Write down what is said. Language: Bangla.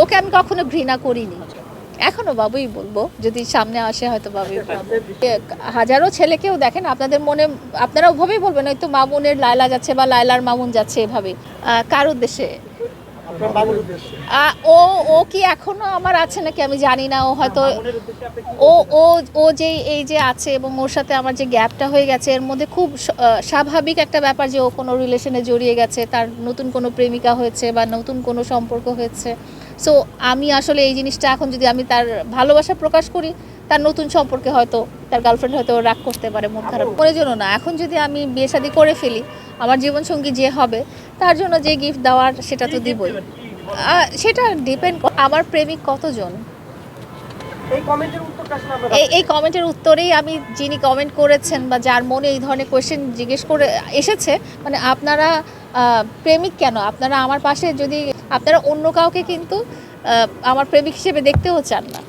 ওকে আমি কখনো ঘৃণা করিনি, এখনো বাবুই বলবো, যদি সামনে আসে হয়তো বাবুই বলবো। হাজারো ছেলেকেও দেখেন আপনাদের মনে, আপনারা ওভাবেই বলবেন হয়তো মামুনের লায়লা যাচ্ছে বা লায়লার মামুন যাচ্ছে এভাবে। কার উদ্দেশ্যে? ও ও কি এখনো আমার আছে নাকি আমি জানি না। ও হয়তো ও ও ও যে এই যে আছে এবং ওর সাথে আমার যে গ্যাপটা হয়ে গেছে এর মধ্যে খুব স্বাভাবিক একটা ব্যাপার যে ও কোনো রিলেশনে জড়িয়ে গেছে, তার নতুন কোনো প্রেমিকা হয়েছে বা নতুন কোনো সম্পর্ক হয়েছে। সো আমি আসলে এই জিনিসটা এখন যদি আমি তার ভালোবাসা প্রকাশ করি, তার নতুন সম্পর্কে হয়তো তার গার্লফ্রেন্ড হয়তো রাগ করতে পারে, মন খারাপ করে জন্য না। এখন যদি আমি বিয়ে শাদী করে ফেলি, আমার জীবনসঙ্গী যে হবে তার জন্য যে গিফট দেওয়ার সেটা তো দিবই। সেটা ডিপেন্ড, আমার প্রেমিক কতজন। এই কমেন্টের উত্তরেই আমি, যিনি কমেন্ট করেছেন বা যার মনে এই ধরনের কোয়েশ্চেন জিজ্ঞেস করে এসেছে, মানে আপনারা প্রেমিক কেন, আপনারা আমার পাশে যদি আপনারা অন্য কাউকে কিন্তু আমার প্রেমিক হিসেবে দেখতেও চান না।